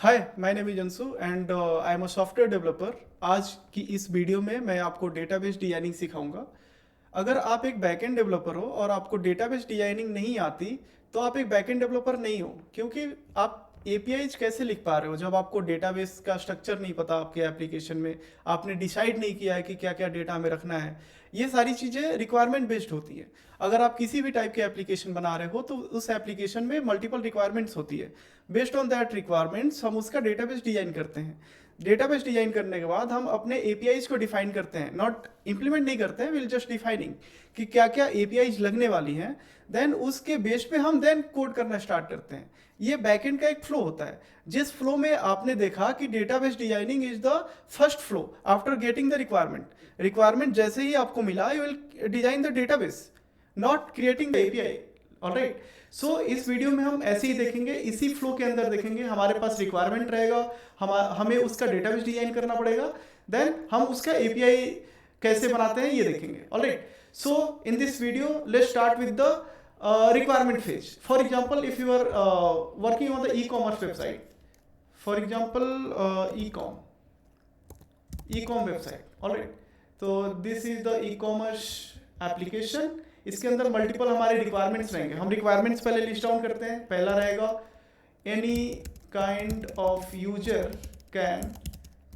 Hi, my name is Anshu and I am a software developer. आज की इस वीडियो में मैं आपको डेटाबेस डिजाइनिंग सिखाऊंगा। अगर आप एक बैकएंड डेवलपर हो और आपको डेटाबेस डिजाइनिंग नहीं आती, तो आप एक बैकएंड डेवलपर नहीं हो, क्योंकि आप एपीआईज कैसे लिख पा रहे हो जब आपको डेटाबेस का स्ट्रक्चर नहीं पता आपके एप्लीकेशन में, आपने डिसाइड नहीं किया है कि क्या क्या डेटा हमें रखना है। ये सारी चीज़ें रिक्वायरमेंट बेस्ड होती है। अगर आप किसी भी टाइप के एप्लीकेशन बना रहे हो तो उस एप्लीकेशन में मल्टीपल रिक्वायरमेंट्स होती है। बेस्ड ऑन दैट रिक्वायरमेंट्स हम उसका डेटाबेस डिजाइन करते हैं। डेटाबेस डिजाइन करने के बाद हम अपने एपीआईज को डिफाइन करते हैं, नॉट इंप्लीमेंट नहीं करते हैं, विल जस्ट डिफाइनिंग कि क्या क्या एपीआईज लगने वाली हैं। देन उसके बेस पे हम देन कोड करना स्टार्ट करते हैं। ये बैकएंड का एक फ्लो होता है, जिस फ्लो में आपने देखा कि database designing is the first flow after getting the requirement जैसे ही आपको मिला, you will design the database, not creating the API. Alright, so इस वीडियो में हम ऐसे ही देखेंगे, इसी फ्लो के अंदर देखेंगे। हमारे पास रिक्वायरमेंट रहेगा, हमें उसका डेटाबेस डिजाइन करना पड़ेगा, देन हम उसका एपीआई कैसे बनाते हैं ये देखेंगे। Alright, so in this video let's start with the requirement phase. For example, if you are working on the e-commerce website, for example, e-com website, all right, तो this is the e-commerce application। इसके अंदर multiple हमारे requirements रहेंगे। हम requirements पहले list down करते हैं। पहला रहेगा any kind of user can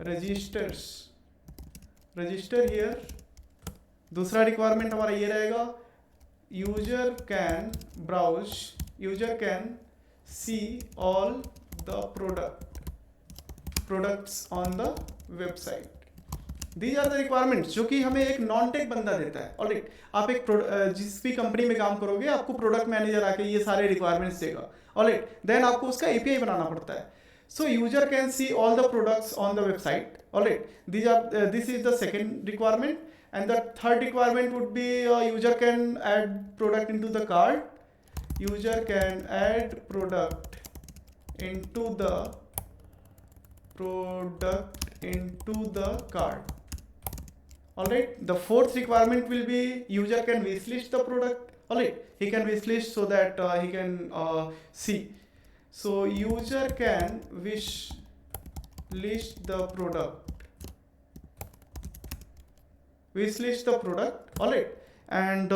register here. दूसरा रिक्वायरमेंट हमारा ये रहेगा user can browse, user can see all the products on the website. These are the requirements जो कि हमें एक नॉन टेक बंदा देता है। ऑलराइट, आप एक जिस भी कंपनी में काम करोगे, आपको प्रोडक्ट मैनेजर आके ये सारे रिक्वायरमेंट्स देगा। ऑलराइट, देन आपको उसका एपीआई बनाना पड़ता है। सो user can see all the products on the website. Alright, this is the second requirement. And the third requirement would be user can add product into the cart. User can add product into the cart. All right. The fourth requirement will be user can wishlist the product. All right. He can wishlist so that he can see. So user can wishlist the product. Wishlist the product, all right. And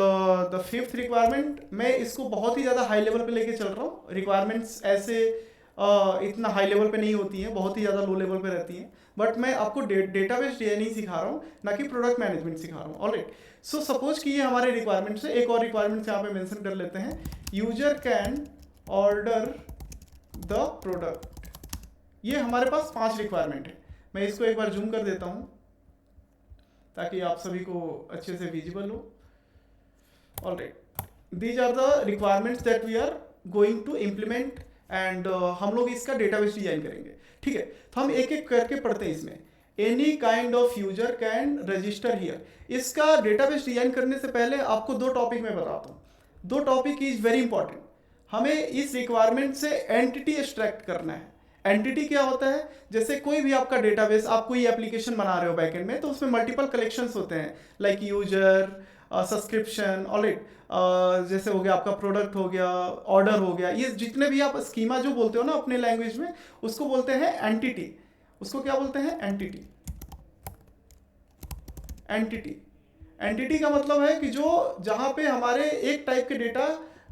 the fifth requirement, मैं इसको बहुत ही ज़्यादा high level पे लेके चल रहा हूँ। Requirements ऐसे इतना हाई लेवल पे नहीं होती हैं, बहुत ही ज़्यादा लो लेवल पे रहती हैं। बट मैं आपको डेटाबेस डिजाइनिंग सिखा रहा हूँ, ना कि प्रोडक्ट मैनेजमेंट सिखा रहा हूँ। ऑल राइट, सो सपोज कि ये हमारे रिक्वायरमेंट्स है। एक और रिक्वायरमेंट्स यहाँ पे मेंशन कर लेते हैं, user can order the product. ये हमारे पास 5 रिक्वायरमेंट है। मैं इसको एक बार जूम कर देता हूँ ताकि आप सभी को अच्छे से विजिबल हो। All right, these are the requirements that we are going to implement and हम लोग इसका डेटाबेस डिजाइन करेंगे। ठीक है, तो हम एक एक करके पढ़ते हैं इसमें। Any kind of user can register here. इसका डेटाबेस डिजाइन करने से पहले आपको 2 टॉपिक मैं बताता हूँ। 2 टॉपिक इज वेरी इंपॉर्टेंट। हमें इस रिक्वायरमेंट से एंटिटी एक्सट्रैक्ट करना है। एंटिटी क्या होता है? जैसे कोई भी आपका डेटाबेस, आप कोई एप्लीकेशन बना रहे हो बैकएंड में, तो उसमें मल्टीपल कलेक्शंस होते हैं, लाइक यूजर, सब्सक्रिप्शन, ऑलराइट, जैसे हो गया आपका प्रोडक्ट, हो गया ऑर्डर, हो गया, ये जितने भी आप स्कीमा जो बोलते हो ना अपने लैंग्वेज में, उसको बोलते हैं एंटिटी। उसको क्या बोलते हैं? एंटिटी। एंटिटी का मतलब है कि जो जहाँ पे हमारे एक टाइप के डेटा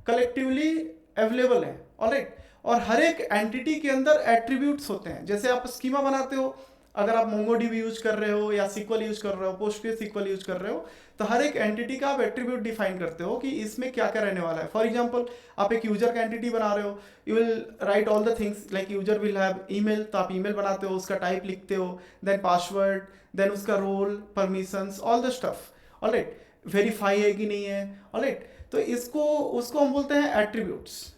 कलेक्टिवली अवेलेबल है। ऑलराइट, और हर एक एंटिटी के अंदर एट्रीब्यूट्स होते हैं। जैसे आप स्कीमा बनाते हो, अगर आप मोंगोडीबी यूज कर रहे हो या सीक्वल यूज कर रहे हो, पोस्टग्रेसक्यूएल यूज कर रहे हो, तो हर एक एंटिटी का आप एट्रीब्यूट डिफाइन करते हो कि इसमें क्या क्या रहने वाला है। फॉर एग्जांपल, आप एक यूजर का एंटिटी बना रहे हो, you will write all the things, like user will have email, तो आप ईमेल बनाते हो, उसका टाइप लिखते हो, देन पासवर्ड, देन उसका role, permissions, all the stuff. All right, verify है कि नहीं है। ऑलराइट, तो उसको हम बोलते हैं attributes.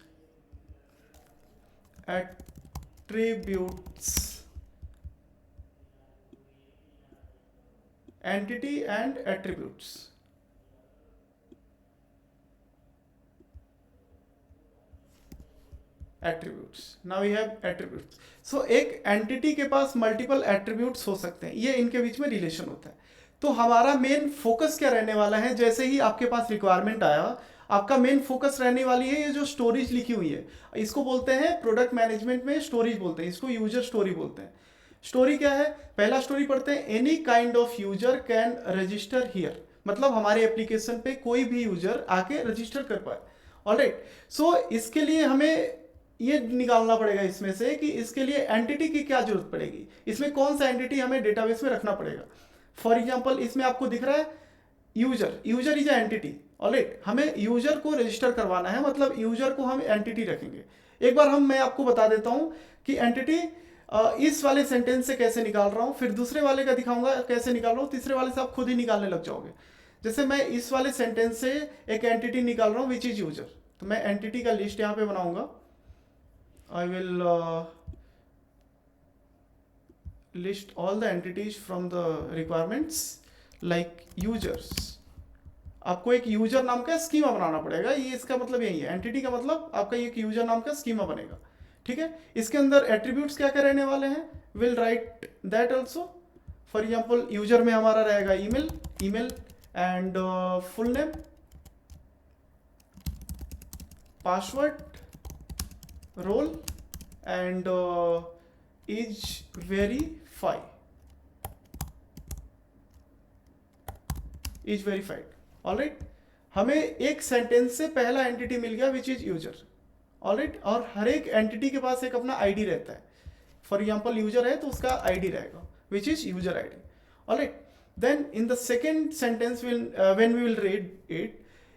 entity and attributes। now we have attributes। so एक एंटिटी के पास मल्टीपल एट्रीब्यूट्स हो सकते हैं, ये इनके बीच में रिलेशन होता है। तो हमारा मेन फोकस क्या रहने वाला है? जैसे ही आपके पास रिक्वायरमेंट आया, आपका मेन फोकस रहने वाली है ये जो स्टोरेज लिखी हुई है, इसको बोलते हैं प्रोडक्ट मैनेजमेंट में स्टोरेज बोलते हैं, इसको यूजर स्टोरी बोलते हैं। स्टोरी क्या है, पहला स्टोरी पढ़ते हैं, any kind of user can register here, मतलब हमारे एप्लीकेशन पे कोई भी यूजर आके रजिस्टर कर पाए। ऑलराइट, सो इसके लिए हमें ये निकालना पड़ेगा इसमें से कि इसके लिए एंटिटी की क्या जरूरत पड़ेगी, इसमें कौन सा एंटिटी हमें डेटाबेस में रखना पड़ेगा। फॉर एग्जांपल इसमें आपको दिख रहा है user, user is entity. Alright, हमें यूजर को रजिस्टर करवाना है, मतलब यूजर को हम एंटिटी रखेंगे। एक बार मैं आपको बता देता हूं कि एंटिटी इस वाले सेंटेंस से कैसे निकाल रहा हूं, फिर दूसरे वाले का दिखाऊंगा कैसे निकाल रहा हूं, तीसरे वाले से आप खुद ही निकालने लग जाओगे। जैसे मैं इस वाले सेंटेंस से एक एंटिटी निकाल रहा हूं विच इज यूजर, तो मैं एंटिटी का लिस्ट यहां पे बनाऊंगा। I will list all the entities from the requirements like users। आपको एक यूजर नाम का स्कीमा बनाना पड़ेगा, ये इसका मतलब यही है, एंटिटी का मतलब आपका एक यूजर नाम का स्कीमा बनेगा। ठीक है, इसके अंदर एट्रीब्यूट्स क्या क्या रहने वाले हैं, will write that also. For example user में हमारा रहेगा email, email and full name, password, role and is verify, is verified. All right, हमें एक सेंटेंस से पहला एंटिटी मिल गया विच इज यूजर। ऑलराइट, और हर एक एंटिटी के पास एक अपना आईडी रहता है। फॉर एग्जाम्पल यूजर है तो उसका आईडी रहेगा which is user ID. Alright, then in the second sentence when we will read it,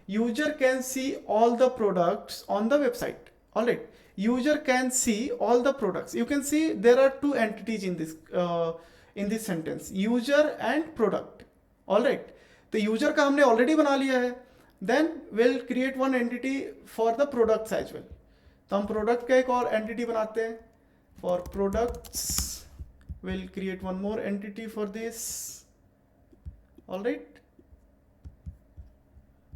user can see all the products on the website. All right, user can see all the products. You can see there are two entities in this sentence, user and product. All right, तो user का हमने already बना लिया है, then we'll create one entity for the products as well। तो हम product का एक और entity बनाते हैं, for products we'll create one more entity for this। All right,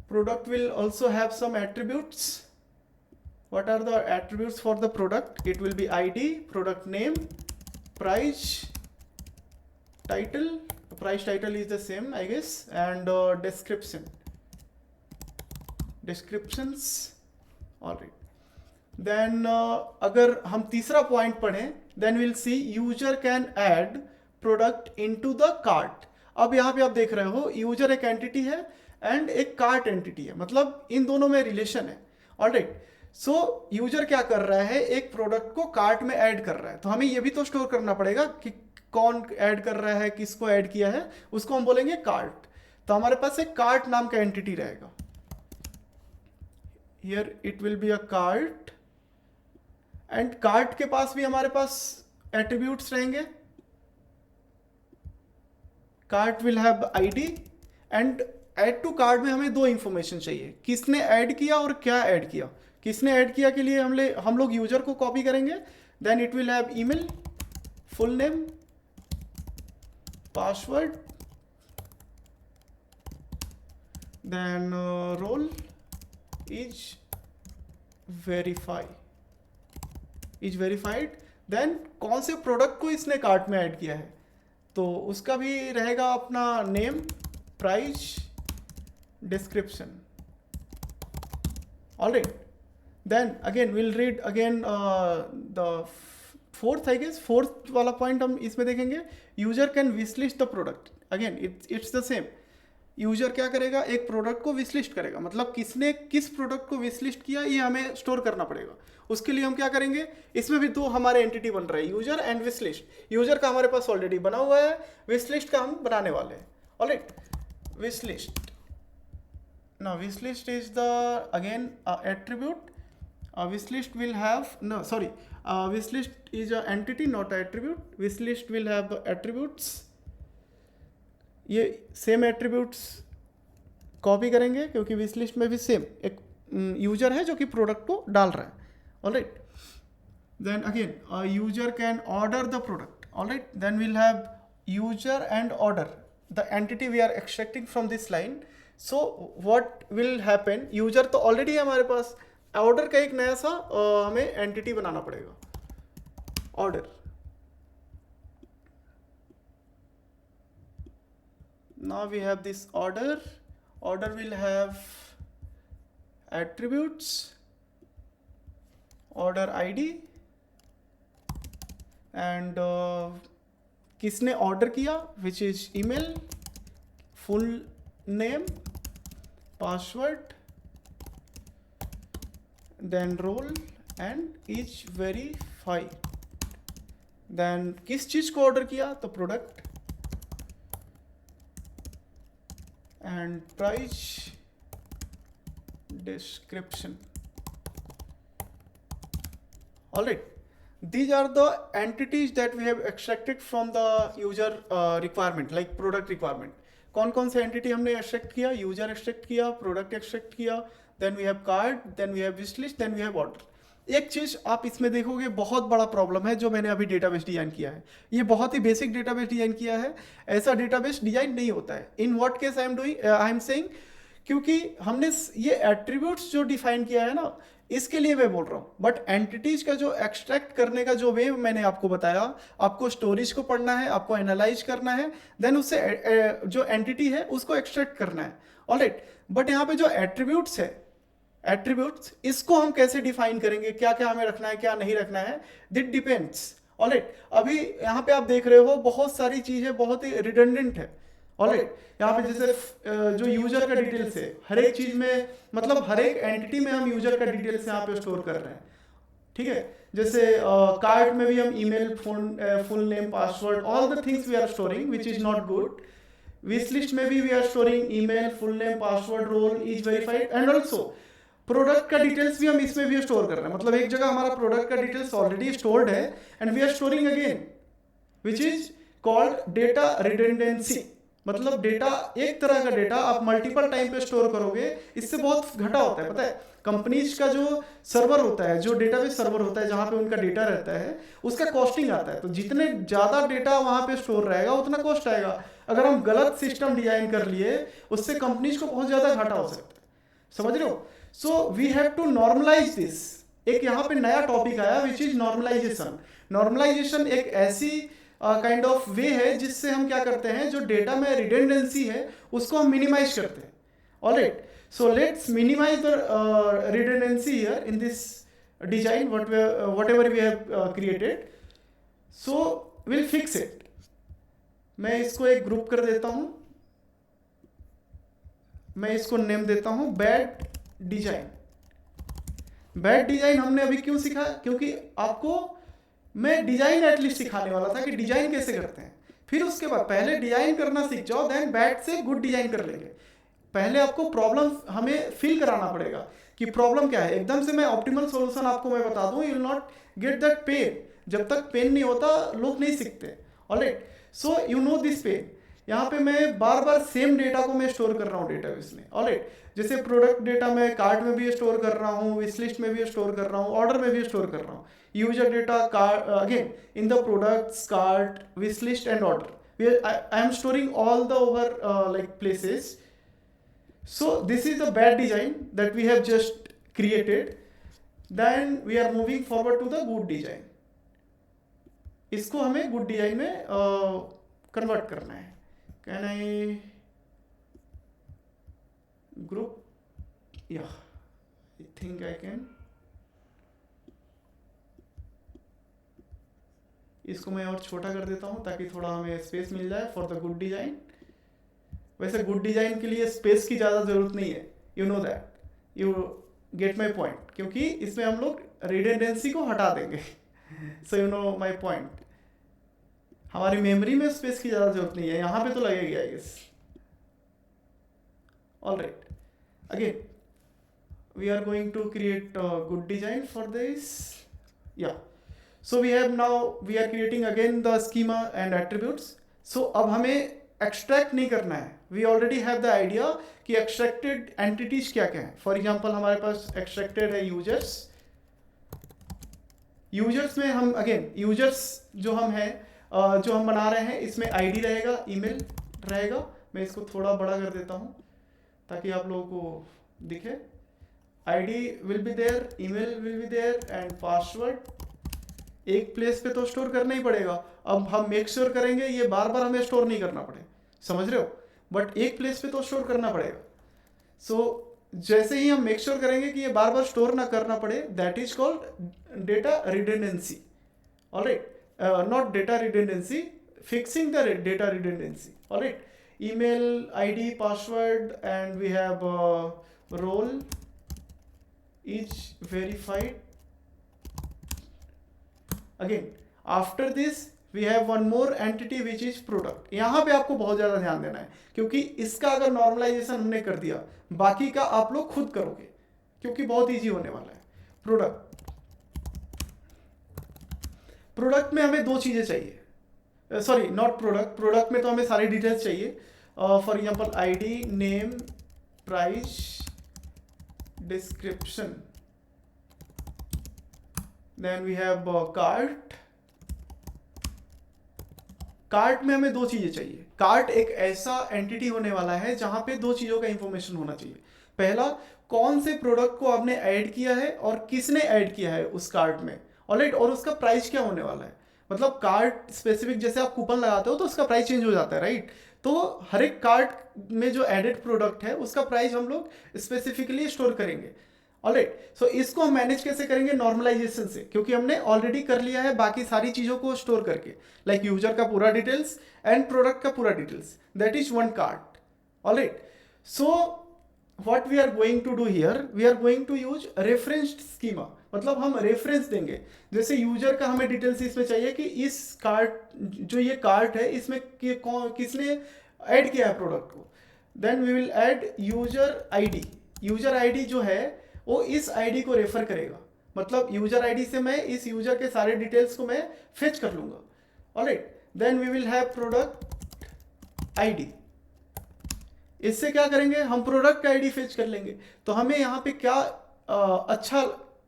product will also have some attributes। What are the attributes for the product? It will be ID, product name, price, title, price title is the same I guess, and description, descriptions। all right, then अगर हम तीसरा point पढ़ें, then we'll see user can add product into the cart। अब यहाँ पे आप देख रहे हो यूजर एक एंटिटी है एंड एक कार्ट एंटिटी है, मतलब इन दोनों में रिलेशन है। ऑलराइट, सो यूजर क्या कर रहा है, एक प्रोडक्ट को कार्ट में ऐड कर रहा है, तो हमें ये भी तो स्टोर करना पड़ेगा कि कौन ऐड कर रहा है, किसको ऐड किया है, उसको हम बोलेंगे कार्ट। तो हमारे पास एक कार्ट नाम का एंटिटी रहेगा, here it will be a cart, and cart के पास भी हमारे पास एट्रीब्यूट्स रहेंगे। Cart will have ID, and add to cart में हमें दो इंफॉर्मेशन चाहिए, किसने ऐड किया और क्या ऐड किया। किसने ऐड किया के लिए हम लोग यूजर को कॉपी करेंगे, then it will have email, full name, password, then role, is verify, is verified. Then कौन से प्रोडक्ट को इसने कार्ट में ऐड किया है, तो उसका भी रहेगा अपना name, price, description. All right, then again will read again the fourth I guess, fourth वाला पॉइंट हम इसमें देखेंगे, user can wishlist the product. Again it's the same, user क्या करेगा, एक प्रोडक्ट को विशलिस्ट करेगा, मतलब किसने किस प्रोडक्ट को विशलिस्ट किया ये हमें स्टोर करना पड़ेगा। उसके लिए हम क्या करेंगे, इसमें भी दो हमारे एंटिटी बन रहे हैं, यूजर एंड विशलिस्ट। यूजर का हमारे पास ऑलरेडी बना हुआ है, विशलिस्ट का हम बनाने वाले हैं। Alright, wishlist, now wishlist is the again attribute। wishlist will have, no sorry, wishlist is a entity not attribute। wishlist will have the attributes, ये सेम एट्रीब्यूट्स कॉपी करेंगे क्योंकि विशलिस्ट में भी सेम एक यूजर है जो कि प्रोडक्ट को डाल रहा है। All right, then again user can order the product. All right, then will have user and order, the entity we are extracting from this line. So what will happen, user तो already है हमारे पास, ऑर्डर का एक नया सा हमें एंटिटी बनाना पड़ेगा, order. now we have this order, order will have attributes, order ID, and किसने ऑर्डर किया, which is email, full name, password, then role and is verified. Then किस चीज को ऑर्डर किया, तो product, and price, description. All right, these are the entities that we have extracted from the user requirement, like product requirement. कौन कौन से entity हमने extract किया, यूजर एक्सट्रैक्ट किया, प्रोडक्ट एक्सट्रैक्ट किया, then we have card, then we have wish list, then we have order. एक चीज आप इसमें देखोगे बहुत बड़ा प्रॉब्लम है जो मैंने अभी डेटाबेस डिजाइन किया है, ये बहुत ही बेसिक डेटाबेस डिजाइन किया है, ऐसा डेटाबेस डिजाइन नहीं होता है। In what case I am saying, क्योंकि हमने ये एट्रीब्यूट्स जो डिफाइन किया है ना, इसके लिए मैं बोल रहा हूँ। बट एंटिटीज का जो एक्सट्रैक्ट करने का जो वे मैंने आपको बताया, आपको स्टोरेज को पढ़ना है, आपको एनालाइज करना है, देन उससे जो एंटिटी है उसको एक्सट्रैक्ट करना है। ऑलराइट, बट यहाँ पे जो एट्रीब्यूट्स है, एट्रीब्यूट्स इसको हम कैसे डिफाइन करेंगे, क्या क्या हमें रखना है, क्या नहीं रखना है, दिट डिपेंड्स। ऑलराइट, अभी यहाँ पे आप देख रहे हो बहुत सारी चीजें बहुत ही रिडंडेंट है। ऑलराइट, यहाँ पे जैसे जो यूजर का डिटेल्स है, हर एक चीज में, मतलब हर एक एंटिटी में हम यूजर का डिटेल्स यहाँ पे स्टोर कर रहे हैं। ठीक है, जैसे कार्ड में भी हम email, phone, full name, password, all the things we are storing which is not good. Wish list में भी we are storing email, full name, password, role, is verified, and also product का details भी हम इसमें भी store कर रहे हैं। मतलब एक जगह हमारा प्रोडक्ट का डिटेल्स ऑलरेडी स्टोर्ड है and we are storing again, which is called data redundancy. मतलब डेटा, एक तरह का डेटा आप मल्टीपल टाइम पे स्टोर करोगे, इससे बहुत घटा होता है। पता है, कंपनीज का जो सर्वर होता है, जो डेटाबेस सर्वर होता है जहां पे उनका डेटा रहता है, उसका कॉस्टिंग आता है। तो जितने ज्यादा डेटा वहां पे स्टोर रहेगा उतना कॉस्ट आएगा। अगर हम गलत सिस्टम डिजाइन कर लिए, उससे कंपनीज को बहुत ज्यादा घाटा हो सकता है। समझ रहे हो? So we have to normalise this. एक यहाँ पे नया टॉपिक आया विच इज नॉर्मलाइजेशन। नॉर्मलाइजेशन एक ऐसी काइंड ऑफ वे है जिससे हम क्या करते हैं, जो डेटा में रिडेंडेंसी है उसको हम मिनिमाइज करते हैं। Alright, so let's minimise the redundancy here in this design whatever we have created. So we'll fix it. मैं इसको एक ग्रुप कर देता हूं, मैं इसको नेम देता हूं बैड डिजाइन। बैड डिजाइन हमने अभी क्यों सीखा, क्योंकि आपको मैं डिजाइन एटलीस्ट सिखाने वाला था कि डिजाइन कैसे करते हैं। फिर उसके बाद पहले डिजाइन करना सीख जाओ, देन बैड से गुड डिजाइन कर लेंगे। पहले आपको प्रॉब्लम हमें फील कराना पड़ेगा कि प्रॉब्लम क्या है। एकदम से मैं ऑप्टिमल सॉल्यूशन आपको मैं बता दूं, you will not get that pain. जब तक पेन नहीं होता लोग नहीं सीखते। Alright, so you know this pain. यहाँ पे मैं बार बार सेम डेटा को मैं स्टोर कर रहा हूँ डेटाबेस में। ऑलराइट, जैसे प्रोडक्ट डेटा मैं कार्ड में भी स्टोर कर रहा हूँ, विश लिस्ट में भी स्टोर कर रहा हूँ, ऑर्डर में भी स्टोर कर रहा हूँ। User data card again in the products, card, wish list and order, I am storing all the over like places. So this is the bad design that we have just created. Then we are moving forward to the good design. इसको हमें good design में convert करना है. Can I group? Yeah, I think I can. इसको मैं और छोटा कर देता हूँ ताकि थोड़ा हमें स्पेस मिल जाए for the good design. वैसे गुड डिजाइन के लिए स्पेस की ज़्यादा ज़रूरत नहीं है, you know that, you get my point, क्योंकि इसमें हम लोग रिडेंडेंसी को हटा देंगे. So you know my point. हमारी मेमोरी में स्पेस की ज़्यादा ज़रूरत नहीं है, यहाँ पे तो लगेगी I guess. All right, again we are going to create good design for this. Yeah so we have now we are creating again the schema and attributes. So अब हमें एक्सट्रैक्ट नहीं करना है. We already have the idea कि extracted entities क्या क्या है. For example हमारे पास एक्सट्रैक्टेड है यूजर्स. यूजर्स में हम अगेन यूजर्स जो हम हैं जो हम बना रहे हैं, इसमें आईडी रहेगा, ईमेल रहेगा. मैं इसको थोड़ा बड़ा कर देता हूँ ताकि आप लोगों को दिखे. ID will be there, email will be there and password एक प्लेस पे तो स्टोर करना ही पड़ेगा. अब हम मेक श्योर करेंगे ये बार बार हमें स्टोर नहीं करना पड़े, समझ रहे हो, बट एक प्लेस पे तो स्टोर करना पड़ेगा. सो जैसे ही हम मेक श्योर करेंगे कि ये बार बार स्टोर ना करना पड़े, that is called data redundancy. Alright, not data redundancy, fixing the data redundancy. Alright, email id, password, and we have role each verified. Again, after this we have one more entity which is product. यहाँ पे आपको बहुत ज़्यादा ध्यान देना है, क्योंकि इसका अगर नॉर्मलाइजेशन हमने कर दिया, बाकी का आप लोग खुद करोगे, क्योंकि बहुत इजी होने वाला है. प्रोडक्ट में हमें दो चीज़ें चाहिए. सॉरी, नॉट प्रोडक्ट में तो हमें सारी डिटेल्स चाहिए. For example ID, name, price, description. Then we have cart. Cart में हमें दो चीजें चाहिए. कार्ट एक ऐसा एंटिटी होने वाला है जहां पे दो चीजों का इंफॉर्मेशन होना चाहिए. पहला, कौन से प्रोडक्ट को आपने ऐड किया है और किसने ऐड किया है उस कार्ट में. ऑलराइट, और उसका प्राइस क्या होने वाला है. मतलब कार्ट स्पेसिफिक, जैसे आप कूपन लगाते हो तो उसका प्राइस चेंज हो जाता है, राइट. तो हर एक कार्ट में जो एडेड प्रोडक्ट है उसका प्राइस हम लोग स्पेसिफिकली स्टोर करेंगे. ऑलराइट, सो इसको हम मैनेज कैसे करेंगे, नॉर्मलाइजेशन से, क्योंकि हमने ऑलरेडी कर लिया है बाकी सारी चीजों को स्टोर करके, लाइक यूजर का पूरा डिटेल्स एंड प्रोडक्ट का पूरा details. That is one cart. Alright, so what we are going to do here, we are going to use referenced schema. मतलब हम रेफरेंस देंगे. जैसे यूजर का हमें डिटेल्स इसमें चाहिए कि इस कार्ट, जो ये कार्ट है, इसमें किसने ऐड किया है प्रोडक्ट को. Then we will add user ID. User ID जो है वो इस आईडी को रेफर करेगा. मतलब यूजर आईडी से मैं इस यूजर के सारे डिटेल्स को मैं फेच कर लूंगा. Alright, then we will have product ID. इससे क्या करेंगे, हम प्रोडक्ट का आईडी फेच कर लेंगे. तो हमें यहाँ पे क्या अच्छा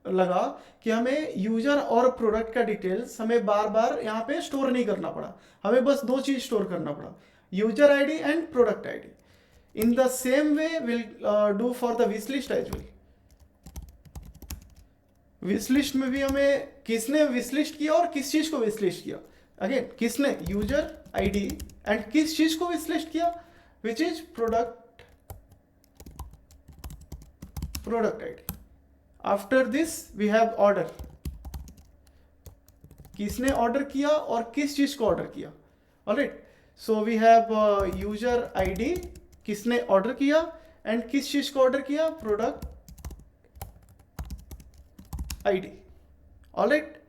लगा कि हमें यूजर और प्रोडक्ट का डिटेल्स हमें बार बार यहाँ पे स्टोर नहीं करना पड़ा. हमें बस दो चीज स्टोर करना पड़ा, user ID and product ID. In the same way will do for the wish list as well. Wish list में भी हमें किसने विश लिस्ट किया और किस चीज को विश लिस्ट किया. अगेन, किसने, यूजर आईडी, एंड किस चीज को विश लिस्ट किया, which is product ID. After this we have order. किसने ऑर्डर किया और किस चीज को ऑर्डर किया. Alright, so we have user ID, किसने ऑर्डर किया, एंड किस चीज को ऑर्डर किया, product ID. Alright,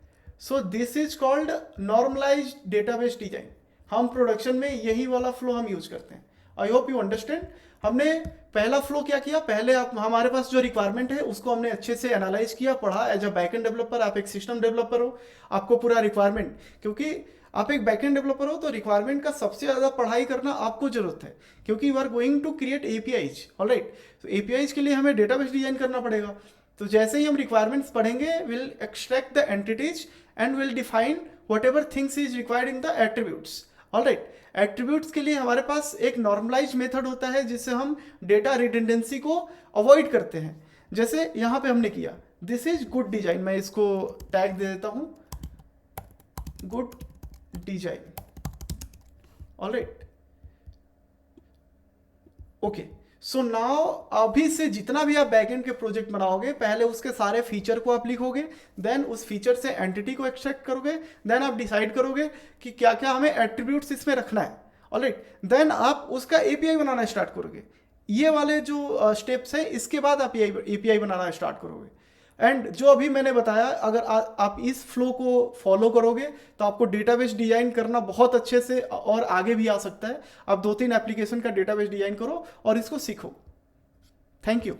so this is called normalised database design. हम प्रोडक्शन में यही वाला फ्लो हम यूज करते हैं. I hope you understand. हमने पहला फ्लो क्या किया, पहले हमारे पास जो रिक्वायरमेंट है उसको हमने अच्छे से एनालाइज किया, पढ़ा. एज अ बैकएंड डेवलपर, आप एक सिस्टम डेवलपर हो, आपको पूरा रिक्वायरमेंट, क्योंकि आप एक बैकएंड डेवलपर हो तो रिक्वायरमेंट का सबसे ज़्यादा पढ़ाई करना आपको जरूरत है, क्योंकि you are going to create APIs. Alright, तो एपीआईज के लिए हमें डेटाबेस डिजाइन करना पड़ेगा. तो जैसे ही हम रिक्वायरमेंट्स पढ़ेंगे, will extract the entities and will define what ever things is required in the attributes. Alright, attributes के लिए हमारे पास एक नॉर्मलाइज मेथड होता है जिससे हम डेटा रिडंडेंसी को अवॉइड करते हैं. जैसे यहाँ पे हमने किया, दिस इज गुड डिजाइन. मैं इसको टैग दे देता हूँ, good design. Alright, okay. So now अभी से जितना भी आप बैकएंड के प्रोजेक्ट बनाओगे, पहले उसके सारे फीचर को आप लिखोगे, देन उस फीचर से एंटिटी को एक्सट्रैक्ट करोगे, देन आप डिसाइड करोगे कि क्या क्या हमें एट्रीब्यूट्स इसमें रखना है. ऑलराइट, देन आप उसका एपीआई बनाना स्टार्ट करोगे. ये वाले जो स्टेप्स है, इसके बाद आप एपीआई बनाना स्टार्ट करोगे. एंड जो अभी मैंने बताया, अगर आप इस फ्लो को फॉलो करोगे तो आपको डेटाबेस डिजाइन करना बहुत अच्छे से और आगे भी आ सकता है. आप 2-3 एप्लीकेशन का डेटाबेस डिजाइन करो और इसको सीखो. Thank you.